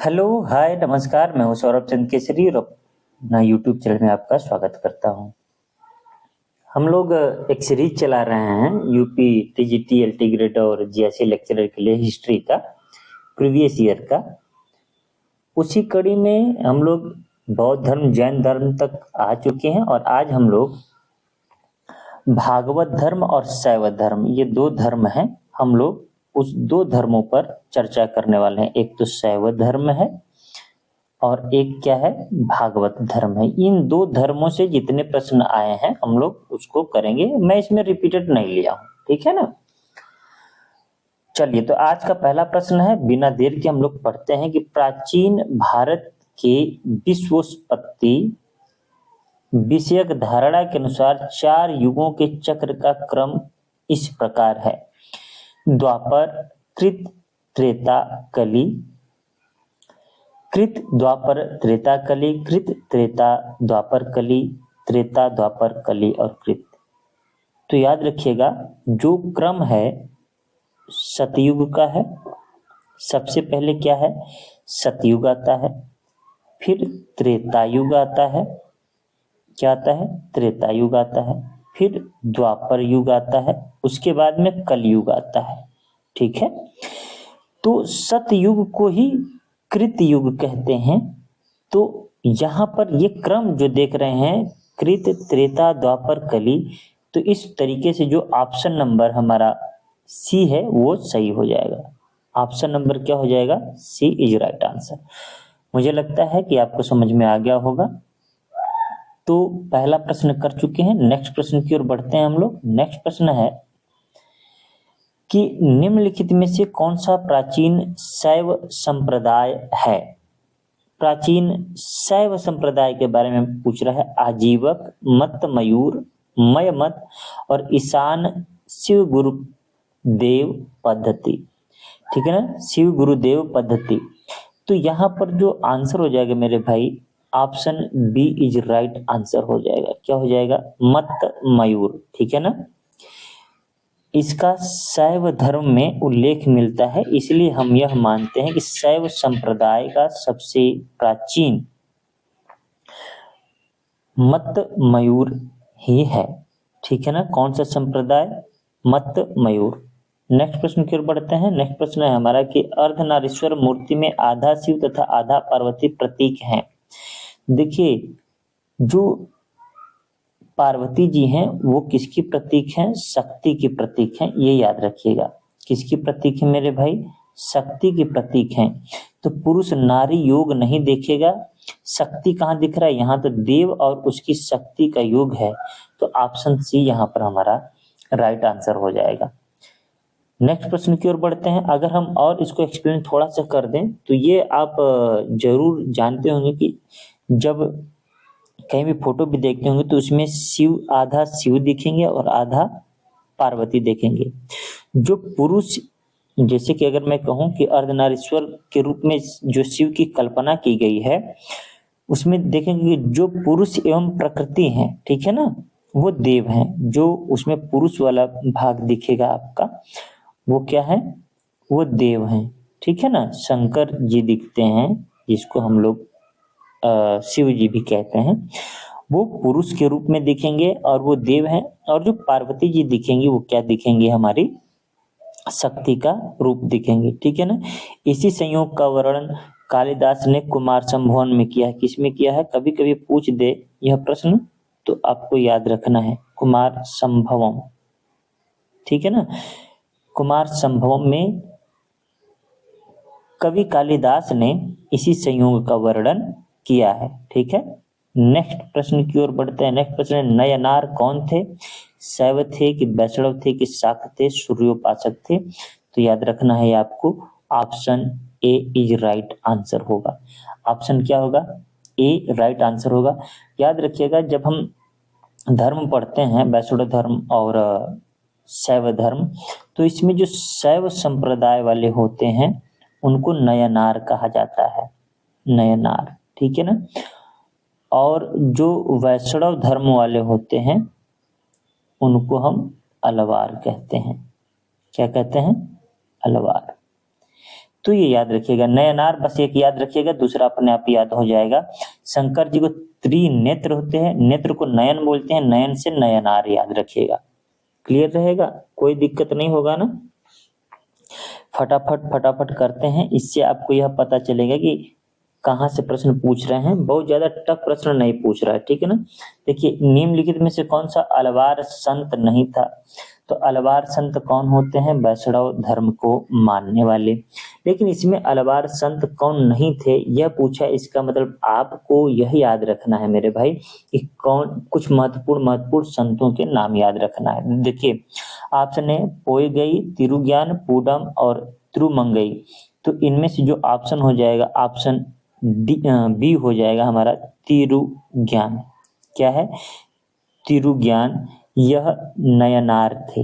Hello, हाय, नमस्कार। मैं हूं सौरभ चंद्र केसरी और अपना यूट्यूब चैनल में आपका स्वागत करता हूं। हम लोग एक सीरीज चला रहे हैं यूपी टीजीटी एलटी ग्रेड और जीएससी लेक्चरर के लिए हिस्ट्री का प्रीवियस ईयर का। उसी कड़ी में हम लोग बौद्ध धर्म जैन धर्म तक आ चुके हैं और आज हम लोग भागवत धर्म और शैव धर्म, ये दो धर्म हैं। हम लोग उस दो धर्मों पर चर्चा करने वाले हैं। एक तो शैव धर्म है और एक क्या है, भागवत धर्म है। इन दो धर्मों से जितने प्रश्न आए हैं हम लोग उसको करेंगे। मैं इसमें रिपीटेड नहीं लिया हूं, ठीक है ना। चलिए, तो आज का पहला प्रश्न है, बिना देर के हम लोग पढ़ते हैं कि प्राचीन भारत के विश्वोत्पत्ति विषयक धारणा के अनुसार 4 युगों के चक्र का क्रम इस प्रकार है: द्वापर, कृत, त्रेता, कली। कृत द्वापर त्रेता कली, कृत त्रेता द्वापर कली, त्रेता द्वापर कली और कृत। तो याद रखिएगा, जो क्रम है सतयुग का है। सबसे पहले क्या है, सतयुग आता है, फिर त्रेता युग आता है। क्या आता है, त्रेता युग आता है, फिर द्वापर युग आता है, उसके बाद में कलयुग आता है। ठीक है, तो सतयुग को ही कृत युग कहते हैं। तो यहाँ पर ये क्रम जो देख रहे हैं, कृत, त्रेता, द्वापर, कली, तो इस तरीके से जो ऑप्शन नंबर हमारा सी है वो सही हो जाएगा। ऑप्शन नंबर क्या हो जाएगा, सी इज राइट आंसर। मुझे लगता है कि आपको समझ में आ गया होगा। तो पहला प्रश्न कर चुके हैं, नेक्स्ट प्रश्न की ओर बढ़ते हैं हम लोग। नेक्स्ट प्रश्न है कि निम्नलिखित में से कौन सा प्राचीन शैव संप्रदाय है। प्राचीन शैव संप्रदाय के बारे में पूछ रहा है। आजीवक, मत मयूर, मय मत और ईशान शिव गुरुदेव पद्धति। ठीक है ना, शिव गुरुदेव पद्धति। तो यहाँ पर जो आंसर हो जाएगा मेरे भाई, option B is right answer हो जाएगा। क्या हो जाएगा, मत मयूर। ठीक है ना, इसका शैव धर्म में उल्लेख मिलता है, इसलिए हम यह मानते हैं कि शैव संप्रदाय का सबसे प्राचीन मत मयूर ही है। ठीक है ना, कौन सा संप्रदाय, मत मयूर। नेक्स्ट प्रश्न की ओर बढ़ते हैं। नेक्स्ट प्रश्न है हमारा कि अर्धनारीश्वर मूर्ति में आधा शिव तथा आधा पार्वती प्रतीक हैं। देखिए, जो पार्वती जी हैं वो किसकी प्रतीक हैं, शक्ति की प्रतीक हैं। ये याद रखिएगा, किसकी प्रतीक है मेरे भाई, शक्ति की प्रतीक हैं। तो पुरुष नारी योग नहीं देखेगा, शक्ति कहाँ दिख रहा है, यहाँ तो देव और उसकी शक्ति का योग है। तो ऑप्शन सी यहाँ पर हमारा राइट आंसर हो जाएगा। नेक्स्ट प्रश्न की ओर बढ़ते हैं। अगर हम और इसको एक्सप्लेन थोड़ा सा कर दें तो ये आप जरूर जानते होंगे कि जब कहीं भी फोटो भी देखते होंगे तो उसमें शिव, आधा शिव दिखेंगे और आधा पार्वती देखेंगे। जो पुरुष, जैसे कि अगर मैं कहूं कि अर्धनारीश्वर के रूप में जो शिव की कल्पना की गई है, उसमें देखेंगे कि जो पुरुष एवं प्रकृति हैं, ठीक है ना, वो देव हैं। जो उसमें पुरुष वाला भाग दिखेगा आपका, वो क्या है, वो देव हैं। ठीक है ना, शंकर जी दिखते हैं जिसको हम लोग शिव जी भी कहते हैं, वो पुरुष के रूप में दिखेंगे और वो देव हैं। और जो पार्वती जी दिखेंगी वो क्या दिखेंगी, हमारी शक्ति का रूप दिखेंगे। ठीक है ना, इसी संयोग का वर्णन कालिदास ने कुमार संभवन में किया है। किसमें किया है, कभी कभी पूछ दे यह प्रश्न तो आपको याद रखना है, कुमार संभवम। ठीक है ना, कुमार संभवम में कवि कालिदास ने इसी संयोग का वर्णन किया है। ठीक है, नेक्स्ट प्रश्न की ओर बढ़ते हैं। नेक्स्ट प्रश्न है, नयनार कौन थे, शैव थे कि वैष्णव थे कि शाक्त थे, सूर्योपासक थे। तो याद रखना है आपको, option A is right answer होगा। ऑप्शन क्या होगा, ए राइट आंसर होगा। याद रखिएगा, जब हम धर्म पढ़ते हैं, वैष्णव धर्म और शैव धर्म, तो इसमें जो शैव संप्रदाय वाले होते हैं उनको नयनार कहा जाता है, नयनार। ठीक है ना, और जो वैष्णव धर्म वाले होते हैं उनको हम अलवार कहते हैं। क्या कहते हैं, अलवार। तो ये याद रखिएगा। नयनार बस एक याद रखिएगा, दूसरा अपने आप याद हो जाएगा। शंकर जी को त्रिनेत्र होते हैं, नेत्र को नयन बोलते हैं, नयन से नयनार याद रखिएगा। क्लियर रहेगा, कोई दिक्कत नहीं होगा ना। फटाफट फटाफट करते हैं, इससे आपको यह पता चलेगा कि कहाँ से प्रश्न पूछ रहे हैं। बहुत ज्यादा टफ प्रश्न नहीं पूछ रहा है, ठीक है ना। देखिए, निम्नलिखित में से कौन सा अलवार संत नहीं था? तो अलवार संत कौन होते हैं? वैष्णव धर्म को मानने वाले। लेकिन इसमें अलवार संत कौन नहीं थे यह पूछा, इसका मतलब आपको यह याद रखना है मेरे भाई कि कौन, कुछ महत्वपूर्ण संतों के नाम याद रखना है। देखिए, ऑप्शन है पोयगई, तिरुज्ञान, पूडम और तिरुमंगई। तो इनमें से जो ऑप्शन हो जाएगा, ऑप्शन बी हो जाएगा हमारा तिरुज्ञान। क्या है? तिरुज्ञान। यह नयनार थे,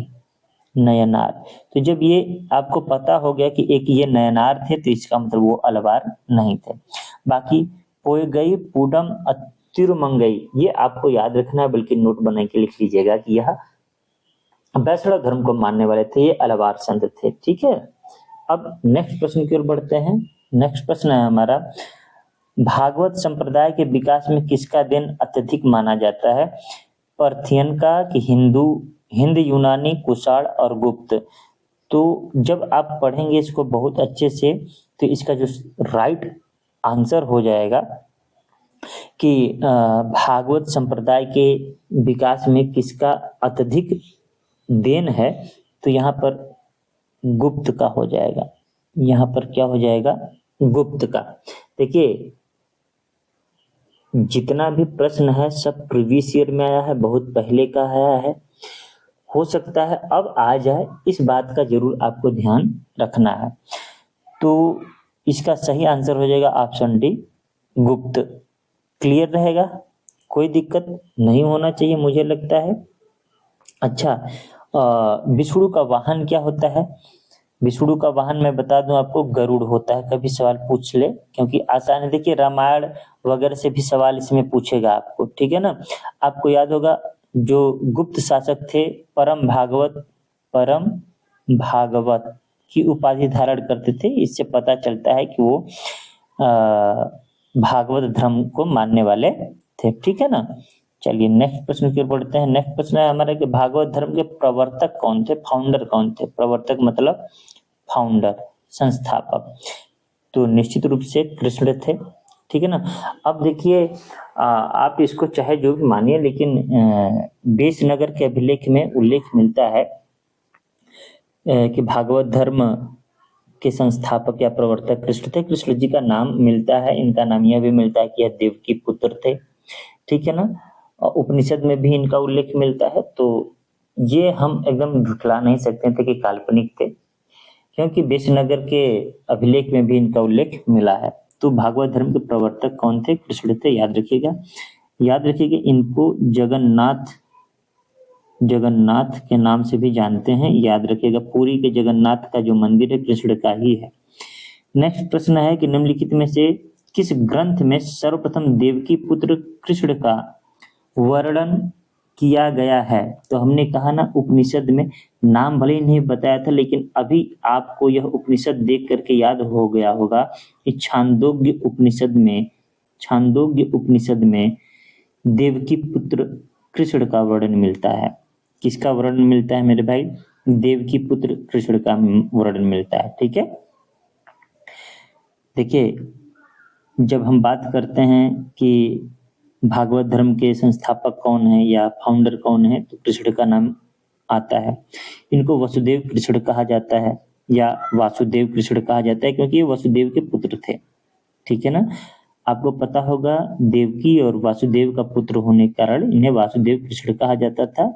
नयनार। तो जब ये आपको पता हो गया कि एक ये नयनार थे, तो इसका मतलब वो अलवार नहीं थे। बाकी पोयगई, पूडम, तिरुमंगई ये आपको याद रखना है, बल्कि नोट बना के लिख लीजिएगा कि यह वैष्णव धर्म को मानने वाले थे, ये अलवार संत थे। ठीक है, अब नेक्स्ट प्रश्न की ओर बढ़ते हैं। नेक्स्ट प्रश्न है हमारा, भागवत संप्रदाय के विकास में किसका देन अत्यधिक माना जाता है? पर्थियन का कि हिंद यूनानी, कुषाण और गुप्त? तो जब आप पढ़ेंगे इसको बहुत अच्छे से, तो इसका जो राइट आंसर हो जाएगा कि भागवत संप्रदाय के विकास में किसका अत्यधिक देन है, तो यहाँ पर गुप्त का हो जाएगा। यहाँ पर क्या हो जाएगा? गुप्त का। देखिए, जितना भी प्रश्न है सब प्रीवियस ईयर में आया है, बहुत पहले का आया है। हो सकता है अब आ जाए, इस बात का जरूर आपको ध्यान रखना है। तो इसका सही आंसर हो जाएगा ऑप्शन डी, गुप्त। क्लियर रहेगा, कोई दिक्कत नहीं होना चाहिए मुझे लगता है। अच्छा, विष्णु का वाहन क्या होता है? विष्णु का वाहन मैं बता दूं आपको, गरुड़ होता है। कभी सवाल पूछ ले, क्योंकि आसान है। देखिए, रामायण वगैरह से भी सवाल इसमें पूछेगा आपको, ठीक है ना। आपको याद होगा जो गुप्त शासक थे, परम भागवत की उपाधि धारण करते थे। इससे पता चलता है कि वो भागवत धर्म को मानने वाले थे, ठीक है ना। चलिए नेक्स्ट प्रश्न की ओर बढ़ते हैं। नेक्स्ट प्रश्न है हमारा कि भागवत धर्म के प्रवर्तक कौन थे? फाउंडर कौन थे? प्रवर्तक मतलब फाउंडर, संस्थापक। तो निश्चित रूप से कृष्ण थे, ठीक है ना। अब देखिए, आप इसको चाहे जो भी मानिए, लेकिन बेसनगर के अभिलेख में उल्लेख मिलता है कि भागवत धर्म के संस्थापक या प्रवर्तक कृष्ण थे। कृष्ण जी का नाम मिलता है, इनका नाम यह भी मिलता है कि यह देवकी पुत्र थे, ठीक है ना। उपनिषद में भी इनका उल्लेख मिलता है। तो ये हम एकदम झुठला नहीं सकते थे कि काल्पनिक थे, क्योंकि बेसनगर के अभिलेख में भी इनका उल्लेख मिला है। तो भागवत धर्म के प्रवर्तक कौन थे? कृष्ण थे, याद रखिएगा। याद रखिएगा, इनको जगन्नाथ के नाम से भी जानते हैं, याद रखिएगा। पुरी के जगन्नाथ का जो मंदिर है कृष्ण का ही है। नेक्स्ट प्रश्न है कि निम्नलिखित में से किस ग्रंथ में सर्वप्रथम देवकी पुत्र कृष्ण का वर्णन किया गया है? तो हमने कहा ना, उपनिषद में। नाम भले ही नहीं बताया था, लेकिन अभी आपको यह उपनिषद देख करके याद हो गया होगा कि छांदोग्य उपनिषद में देवकी पुत्र कृष्ण का वर्णन मिलता है। किसका वर्णन मिलता है मेरे भाई? देवकी पुत्र कृष्ण का वर्णन मिलता है, ठीक है। देखिए, जब हम बात करते हैं कि भागवत धर्म के संस्थापक कौन है या फाउंडर कौन है, तो कृष्ण का नाम आता है। इनको वसुदेव कृष्ण कहा जाता है या वासुदेव कृष्ण कहा जाता है, क्योंकि ये वसुदेव के पुत्र थे, ठीक है ना। आपको पता होगा, देवकी और वासुदेव का पुत्र होने के कारण इन्हें वासुदेव कृष्ण कहा जाता था।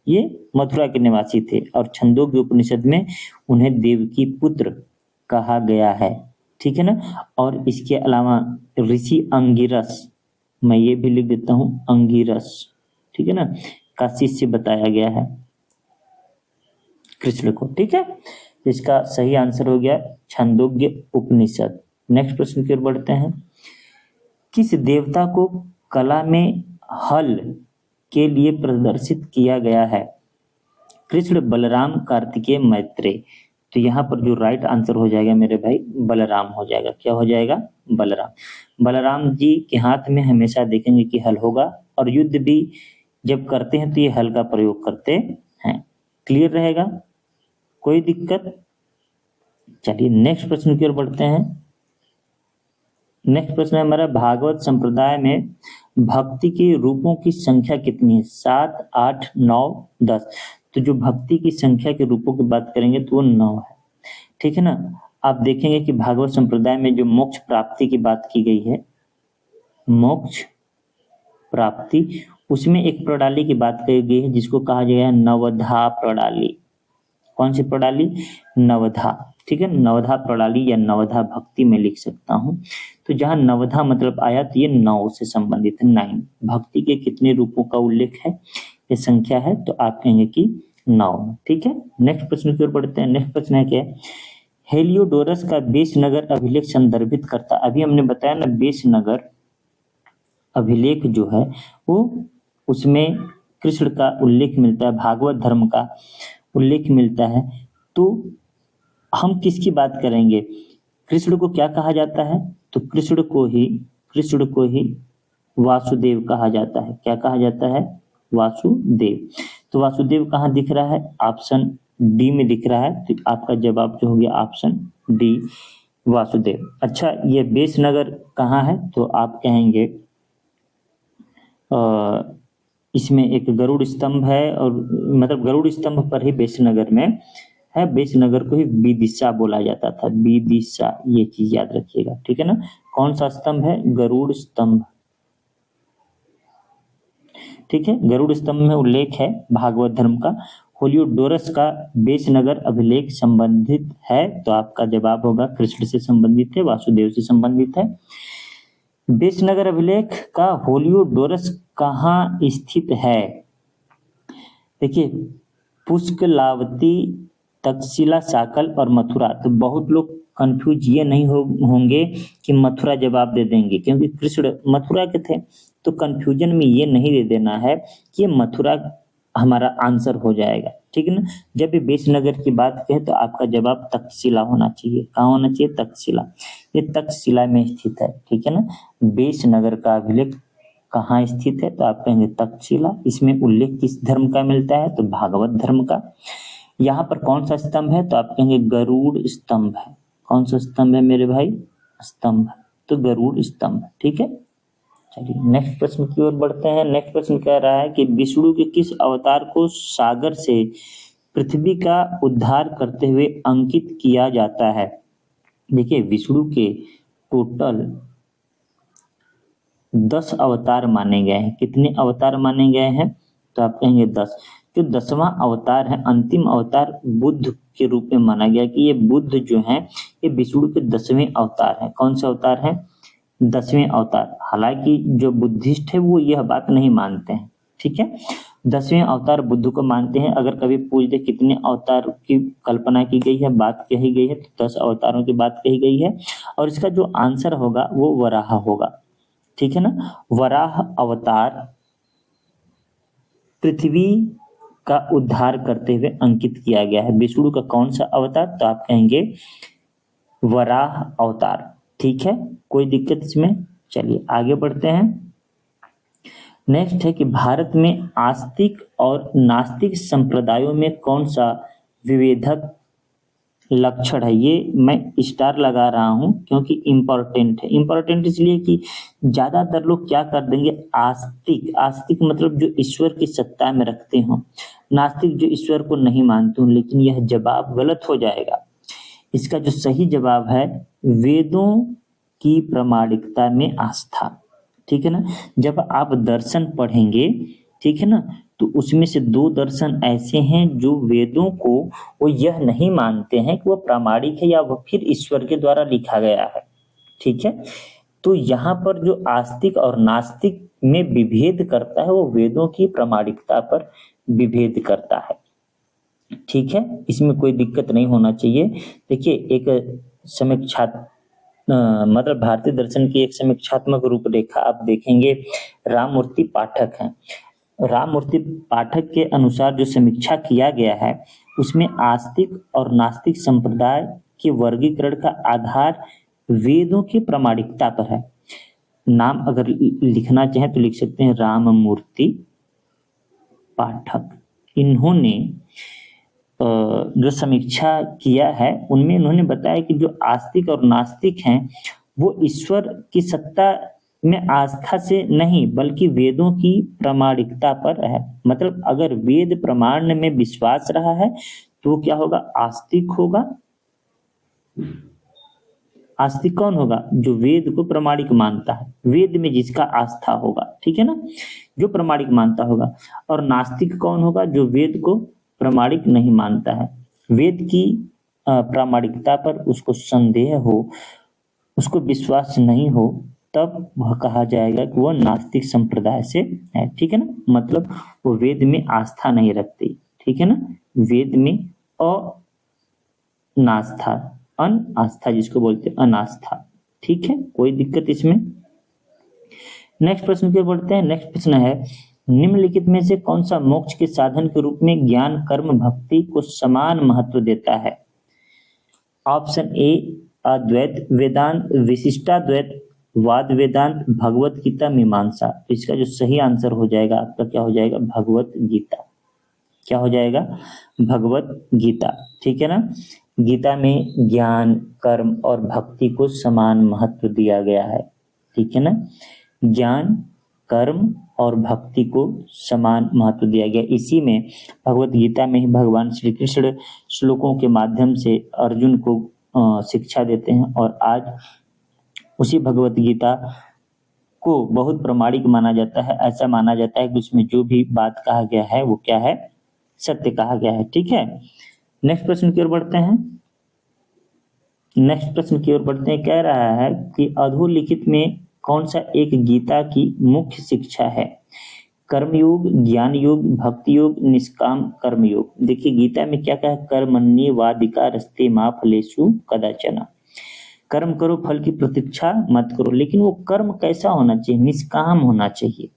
ये मथुरा के निवासी थे और छंदोग्य उपनिषद में उन्हें देवकी पुत्र कहा गया है, ठीक है ना। और इसके अलावा ऋषि अंगिरस, मैं ये भी लिख देता हूं, अंगिरस, ठीक है ना, का शिष्य बताया गया है कृष्ण को, ठीक है। इसका सही आंसर हो गया छंदोग्य उपनिषद। नेक्स्ट प्रश्न की ओर बढ़ते हैं। किस देवता को कला में हल के लिए प्रदर्शित किया गया है? कृष्ण, बलराम, कार्तिकेय, मैत्रेय। तो यहाँ पर जो राइट आंसर हो जाएगा मेरे भाई बलराम हो जाएगा। क्या हो जाएगा? बलराम। बलराम जी के हाथ में हमेशा देखेंगे कि हल होगा, और युद्ध भी जब करते हैं तो ये हल का प्रयोग करते हैं। क्लियर रहेगा? कोई दिक्कत? चलिए नेक्स्ट प्रश्न की ओर बढ़ते हैं। नेक्स्ट प्रश्न है हमारा, भागवत संप्रदाय में भक्ति के रूपों की संख्या कितनी है? 7, 8, 9, 10। तो जो भक्ति की संख्या के रूपों की बात करेंगे तो वो 9 है। ठीक है ना? आप देखेंगे कि भागवत संप्रदाय में जो मोक्ष प्राप्ति की बात की गई है, मोक्ष प्राप्ति, उसमें एक प्रणाली की बात कही गई है जिसको कहा गया है नवधा प्रणाली। कौन सी प्रणाली? नवधा। ठीक है, नवधा प्रणाली या नवधा भक्ति में लिख सकता हूँ। तो जहाँ नवधा मतलब आया तो ये 9 से संबंधित है। 9 भक्ति के कितने रूपों का उल्लेख है, ये संख्या है, तो आप कहेंगे कि 9। ठीक है, नेक्स्ट प्रश्न की ओर बढ़ते हैं। नेक्स्ट प्रश्न है क्या? हेलियोडोरस का बेसनगर अभिलेख संदर्भित करता। अभी हमने बताया ना, बेसनगर अभिलेख जो है वो, उसमें कृष्ण का उल्लेख मिलता है, भागवत धर्म का उल्लेख मिलता है। तो हम किसकी बात करेंगे? कृष्ण को क्या कहा जाता है? तो कृष्ण को ही वासुदेव कहा जाता है। क्या कहा जाता है? वासुदेव। तो वासुदेव कहाँ दिख रहा है? ऑप्शन डी में दिख रहा है। तो आपका जवाब जो हो गया ऑप्शन डी, वासुदेव। अच्छा, ये बेसनगर कहाँ है? तो आप कहेंगे इसमें एक गरुड़ स्तंभ है, और मतलब गरुड़ स्तंभ पर ही बेसनगर में है। बेसनगर को ही विदिशा बोला जाता था, विदिशा, ये चीज याद रखिएगा। ठीक है ना? कौन सा स्तंभ है? गरुड़ स्तंभ। ठीक है, गरुड़ स्तंभ में उल्लेख है भागवत धर्म का। हेलियोडोरस का बेसनगर अभिलेख संबंधित है, तो आपका जवाब होगा कृष्ण से संबंधित है, वासुदेव से संबंधित है। बेसनगर अभिलेख का हेलियोडोरस कहाँ स्थित है? देखिए, पुष्कलावती, तक्षशिला, साकल और मथुरा। तो बहुत लोग कंफ्यूज ये नहीं होंगे कि मथुरा जवाब दे देंगे, क्योंकि कृष्ण मथुरा के थे। तो कंफ्यूजन में ये नहीं दे देना है कि मथुरा हमारा आंसर हो जाएगा। ठीक है ना? जब भी बेसनगर की बात कहें तो आपका जवाब तक्षशिला होना चाहिए। कहाँ होना चाहिए? तक्षशिला। ये तक्षशिला में स्थित है। ठीक है ना? बेसनगर का अभिलेख कहाँ स्थित है? तो आप कहेंगे तक्षशिला। इसमें उल्लेख किस धर्म का मिलता है? तो भागवत धर्म का। यहाँ पर कौन सा स्तंभ है? तो आप कहेंगे गरुड़ स्तंभ है। कौन सा स्तंभ है मेरे भाई? स्तंभ। तो गरुड़ स्तंभ। ठीक है, चलिए नेक्स्ट प्रश्न की ओर बढ़ते हैं। नेक्स्ट प्रश्न कह रहा है कि विष्णु के किस अवतार को सागर से पृथ्वी का उद्धार करते हुए अंकित किया जाता है? देखिए, विष्णु के टोटल 10 अवतार माने गए हैं। कितने अवतार माने गए हैं? तो आप कहेंगे 10। जो 10वां अवतार है, अंतिम अवतार बुद्ध के रूप में माना गया कि ये बुद्ध जो है ये विष्णु के 10वें अवतार है। कौन से अवतार है? 10वें अवतार। हालांकि जो बुद्धिस्ट है वो यह बात नहीं मानते हैं। ठीक है, 10वें अवतार बुद्ध को मानते हैं। अगर कभी पूछ दे कितने अवतार की कल्पना की गई है, बात कही गई है, तो 10 अवतारों की बात कही गई है, और इसका जो आंसर होगा वो वराह होगा। ठीक है ना? वराह अवतार पृथ्वी का उद्धार करते हुए अंकित किया गया है। विष्णु का कौन सा अवतार? तो आप कहेंगे वराह अवतार। ठीक है, कोई दिक्कत इसमें? चलिए आगे बढ़ते हैं। नेक्स्ट है कि भारत में आस्तिक और नास्तिक संप्रदायों में कौन सा विभेदक लक्षण है? ये मैं स्टार लगा रहा हूं क्योंकि इंपॉर्टेंट है। इंपॉर्टेंट इसलिए कि ज्यादातर लोग क्या कर देंगे, आस्तिक। आस्तिक मतलब जो ईश्वर की सत्ता में रखते हो, नास्तिक जो ईश्वर को नहीं मानते हो। लेकिन यह जवाब गलत हो जाएगा। इसका जो सही जवाब है, वेदों की प्रामाणिकता में आस्था। ठीक है ना? जब आप दर्शन पढ़ेंगे, ठीक है ना, तो उसमें से 2 दर्शन ऐसे हैं जो वेदों को वो यह नहीं मानते हैं कि वो प्रामाणिक है या वो फिर ईश्वर के द्वारा लिखा गया है। ठीक है, तो यहाँ पर जो आस्तिक और नास्तिक में विभेद करता है वो वेदों की प्रामाणिकता पर विभेद करता है। ठीक है, इसमें कोई दिक्कत नहीं होना चाहिए। देखिए, एक समीक्षा मतलब भारतीय दर्शन की एक समीक्षात्मक रूपरेखा आप देखेंगे, राममूर्ति पाठक हैं। राममूर्ति पाठक के अनुसार जो समीक्षा किया गया है उसमें आस्तिक और नास्तिक संप्रदाय के वर्गीकरण का आधार वेदों की प्रामाणिकता पर है। नाम अगर लिखना चाहें तो लिख सकते हैं राममूर्ति पाठक। इन्होंने जो समीक्षा किया है उनमें इन्होंने बताया कि जो आस्तिक और नास्तिक हैं वो ईश्वर की सत्ता में आस्था से नहीं बल्कि वेदों की प्रामाणिकता पर है। मतलब अगर वेद प्रमाण में विश्वास रहा है तो क्या होगा, आस्तिक होगा। आस्तिक कौन होगा, जो वेद को प्रामाणिक मानता है, वेद में जिसका आस्था होगा, ठीक है ना, जो प्रामाणिक मानता होगा। और नास्तिक कौन होगा, जो वेद को प्रामाणिक नहीं मानता है, वेद की प्रामाणिकता पर उसको संदेह हो, उसको विश्वास नहीं हो, तब वह कहा जाएगा कि वह नास्तिक संप्रदाय से है, ठीक है ना। मतलब वो वेद में आस्था नहीं रखती, ठीक है ना, वेद में अनास्था, अनास्था जिसको बोलते हैं अनास्था, ठीक है, कोई दिक्कत इसमें। नेक्स्ट प्रश्न की ओर बढ़ते हैं। नेक्स्ट प्रश्न है, निम्नलिखित में से कौन सा मोक्ष के साधन के रूप में ज्ञान कर्म भक्ति को समान महत्व देता है। ऑप्शन ए अद्वैत वेदांत, विशिष्टाद्वैत, वाद वेदांत, भगवत गीता, मीमांसा। तो इसका जो सही आंसर हो जाएगा आपका क्या हो जाएगा, भगवत गीता। क्या हो जाएगा, भगवत गीता, ठीक है ना। गीता में ज्ञान कर्म और भक्ति को समान महत्व दिया गया है, ठीक है ना, ज्ञान कर्म और भक्ति को समान महत्व दिया गया। इसी में भगवत गीता में ही भगवान श्री कृष्ण श्लोकों के माध्यम से अर्जुन को शिक्षा देते हैं और आज उसी भगवत गीता को बहुत प्रामाणिक माना जाता है। ऐसा माना जाता है कि उसमें जो भी बात कहा गया है वो क्या है, सत्य कहा गया है, ठीक है। नेक्स्ट प्रश्न की ओर बढ़ते हैं। नेक्स्ट प्रश्न की ओर बढ़ते हैं, कह रहा है कि अधोलिखित में कौन सा एक गीता की मुख्य शिक्षा है। कर्मयोग, ज्ञान योग, भक्ति योग, निष्काम कर्म योग। देखिए गीता में क्या कहा, कर्मण्येवाधिकारस्ते मा फलेषु कदाचन। कर्म करो, फल की प्रतीक्षा मत करो, लेकिन वो कर्म कैसा होना चाहिए, निष्काम होना चाहिए,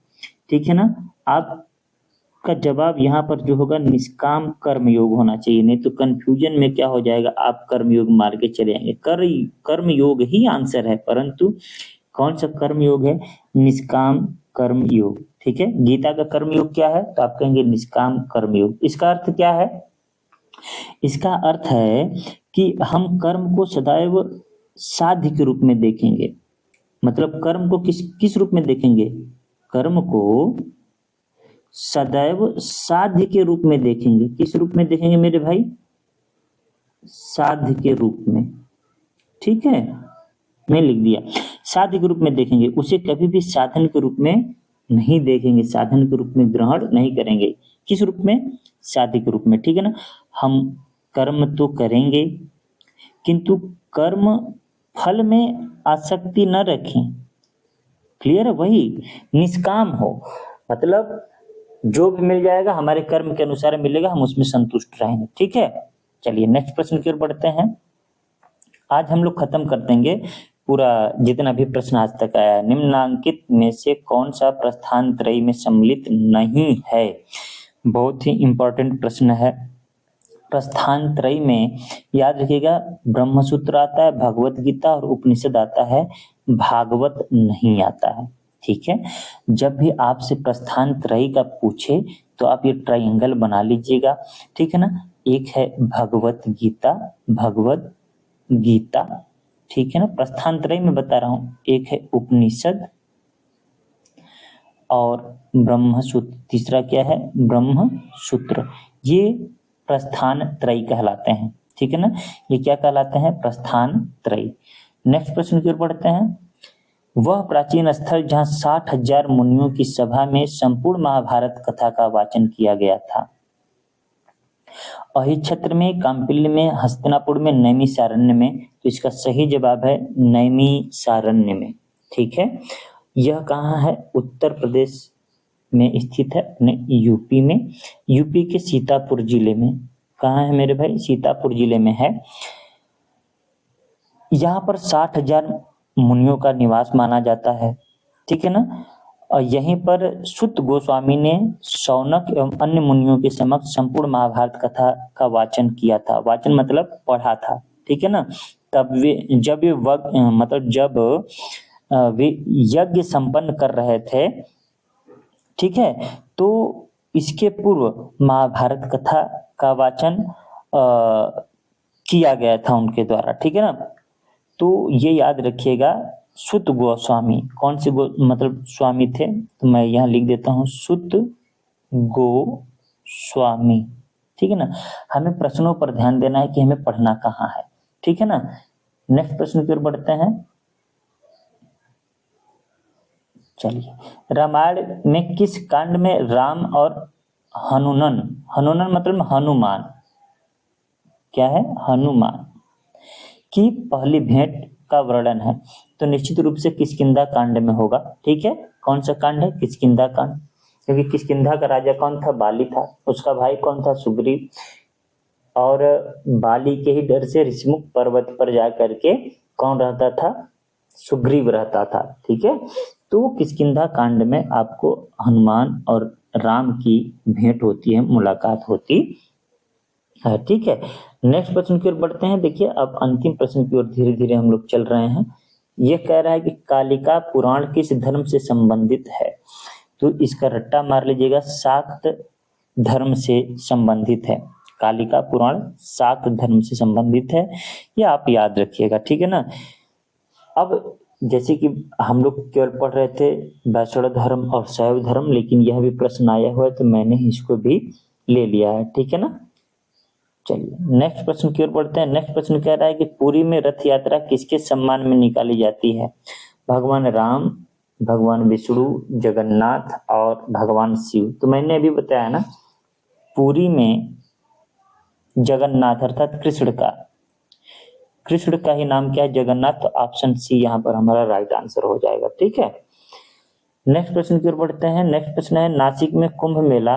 ठीक है ना। आपका जवाब यहाँ पर जो होगा निष्काम कर्म योग होना चाहिए, नहीं तो कंफ्यूजन में क्या हो जाएगा, आप कर्म योग मार के चले जाएंगे। कर्म योग ही आंसर है, परंतु कौन सा कर्म योग है, निष्काम कर्म योग, ठीक है। गीता का कर्म योग क्या है, तो आप कहेंगे निष्काम कर्म योग। इसका अर्थ क्या है, इसका अर्थ है कि हम कर्म को सदैव साध्य के रूप में देखेंगे। मतलब कर्म को किस रूप में देखेंगे, कर्म को सदैव साध्य के रूप में देखेंगे। किस रूप में देखेंगे मेरे भाई, साध्य के रूप में, ठीक है, मैं लिख दिया, साध्य के रूप में देखेंगे। उसे कभी भी साधन के रूप में नहीं देखेंगे, साधन के रूप में ग्रहण नहीं करेंगे। किस रूप में, साध्य के रूप में, ठीक है ना। हम कर्म तो करेंगे किंतु कर्म फल में आसक्ति न रखें, क्लियर है, वही निष्काम हो, मतलब जो भी मिल जाएगा हमारे कर्म के अनुसार मिलेगा, हम उसमें संतुष्ट रहेंगे, ठीक है। चलिए नेक्स्ट प्रश्न की ओर बढ़ते हैं। आज हम लोग खत्म कर देंगे पूरा जितना भी प्रश्न आज तक आया। निम्नांकित में से कौन सा प्रस्थान त्रयी में सम्मिलित नहीं है। बहुत ही इंपॉर्टेंट प्रश्न है। प्रस्थान त्रयी में याद रखिएगा, ब्रह्मसूत्र आता है, भगवत गीता और उपनिषद आता है, भागवत नहीं आता है, ठीक है। जब भी आपसे प्रस्थान त्रयी का पूछे तो आप ये ट्रायंगल बना लीजिएगा, ठीक है ना। एक है भगवत गीता, भगवत गीता, ठीक है ना, प्रस्थान त्रयी में बता रहा हूं। एक है उपनिषद और ब्रह्मसूत्र, तीसरा क्या है, ब्रह्मसूत्र। ये प्रस्थान त्रयी कहलाते हैं, ठीक है ना, ये क्या कहलाते हैं, प्रस्थान त्रयी। नेक्स्ट प्रश्न की ओर बढ़ते हैं। वह प्राचीन स्थल जहां 60,000 मुनियों की सभा में संपूर्ण महाभारत कथा का वाचन किया गया था। अहिक्षत्र में, काम्पिल्य में, हस्तिनापुर में, नैमिषारण्य में। तो इसका सही जवाब है नैमिषारण्य में, ठीक है। यह कहाँ है, उत्तर प्रदेश में स्थित है, अपने यूपी में, यूपी के सीतापुर जिले में। कहाँ है मेरे भाई, सीतापुर जिले में है। यहाँ पर 60,000 मुनियों का निवास माना जाता है, ठीक है ना। और यहीं पर सुत गोस्वामी ने शौनक एवं अन्य मुनियों के समक्ष संपूर्ण महाभारत कथा का वाचन किया था। वाचन मतलब पढ़ा था, ठीक है ना। तब वे जब वे मतलब जब वे यज्ञ संपन्न कर रहे थे, ठीक है, तो इसके पूर्व महाभारत कथा का वाचन किया गया था उनके द्वारा, ठीक है ना। तो ये याद रखिएगा, सुत गोस्वामी कौन से मतलब स्वामी थे, तो मैं यहाँ लिख देता हूँ सुत गोस्वामी, ठीक है ना। हमें प्रश्नों पर ध्यान देना है कि हमें पढ़ना कहाँ है, ठीक है ना। नेक्स्ट प्रश्न की ओर बढ़ते हैं। चलिए, रामायण में किस कांड में राम और हनुमान, हनुमान मतलब हनुमान, क्या है, हनुमान की पहली भेंट का वर्णन है, तो निश्चित रूप से किष्किंधा कांड में होगा, ठीक है। कौन सा कांड है, किष्किंधा कांड, क्योंकि किष्किंधा का राजा कौन था, बाली था, उसका भाई कौन था, सुग्रीव, और बाली के ही डर से ऋषिमुख पर्वत पर जा करके कौन रहता था, सुग्रीव रहता था, ठीक है। तो किष्किंधा कांड में आपको हनुमान और राम की भेंट होती है, मुलाकात होती है, ठीक है। नेक्स्ट प्रश्न की ओर बढ़ते हैं। देखिए, अब अंतिम प्रश्न की ओर धीरे धीरे हम लोग चल रहे हैं। यह कह रहा है कि कालिका पुराण किस धर्म से संबंधित है, तो इसका रट्टा मार लीजिएगा, शाक्त धर्म से संबंधित है। कालिका पुराण शाक्त धर्म से संबंधित है, ये आप याद रखिएगा, ठीक है ना। अब जैसे कि हम लोग केवल पढ़ रहे थे वैष्णव धर्म और शैव धर्म, लेकिन यह भी प्रश्न आया हुआ है तो मैंने इसको भी ले लिया है, ठीक है ना। चलिए, नेक्स्ट प्रश्न की ओर बढ़ते हैं। नेक्स्ट प्रश्न कह रहा है कि पुरी में रथ यात्रा किसके सम्मान में निकाली जाती है, भगवान राम, भगवान विष्णु, जगन्नाथ और भगवान शिव। तो मैंने अभी बताया ना, पुरी में जगन्नाथ अर्थात कृष्ण का ही नाम क्या है, जगन्नाथ, तो ऑप्शन सी यहाँ पर हमारा राइट आंसर हो जाएगा, ठीक है। नेक्स्ट प्रश्न की ओर बढ़ते हैं। नेक्स्ट प्रश्न है, नासिक में कुंभ मेला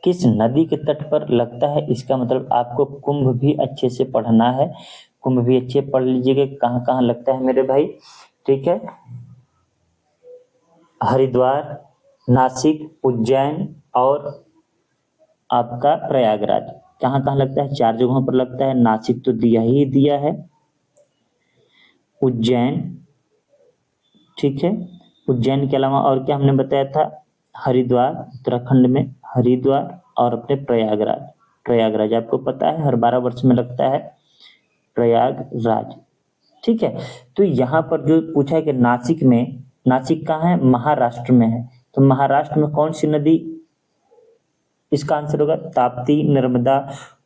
किस नदी के तट पर लगता है, इसका मतलब आपको कुंभ भी अच्छे से पढ़ना है, कुंभ भी अच्छे पढ़ लीजिएगा कहाँ कहाँ लगता है मेरे भाई, ठीक है। हरिद्वार, नासिक, उज्जैन और आपका प्रयागराज, कहाँ कहाँ लगता है, 4 जगहों पर लगता है। नासिक तो दिया ही दिया है, उज्जैन, ठीक है, उज्जैन के अलावा और क्या हमने बताया था, हरिद्वार उत्तराखंड में, हरिद्वार और अपने प्रयागराज आपको पता है हर 12 वर्ष में लगता है प्रयागराज, ठीक है। तो यहाँ पर जो पूछा है कि नासिक कहाँ है, महाराष्ट्र में है, तो महाराष्ट्र में कौन सी नदी, इसका आंसर होगा ताप्ती, नर्मदा,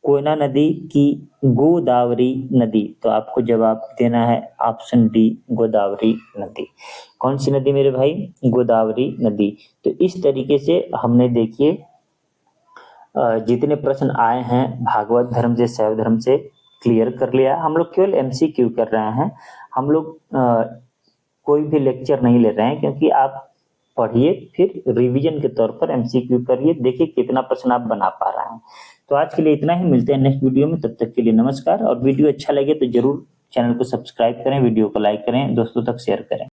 कोयना नदी की गोदावरी नदी। तो आपको जवाब देना है ऑप्शन डी, गोदावरी नदी। कौन सी नदी मेरे भाई, गोदावरी नदी। तो इस तरीके से हमने देखिए जितने प्रश्न आए हैं भागवत धर्म से, शैव धर्म से क्लियर कर लिया। हम लोग केवल एमसीक्यू कर रहे हैं, हम लोग कोई भी लेक्चर नहीं ले रहे हैं, क्योंकि आप पढ़िए फिर रिवीजन के तौर पर एमसीक्यू करिए, देखिए कितना प्रश्न आप बना पा रहे हैं। तो आज के लिए इतना ही, मिलते हैं नेक्स्ट वीडियो में, तब तक के लिए नमस्कार। और वीडियो अच्छा लगे तो जरूर चैनल को सब्सक्राइब करें, वीडियो को लाइक करें, दोस्तों तक शेयर करें।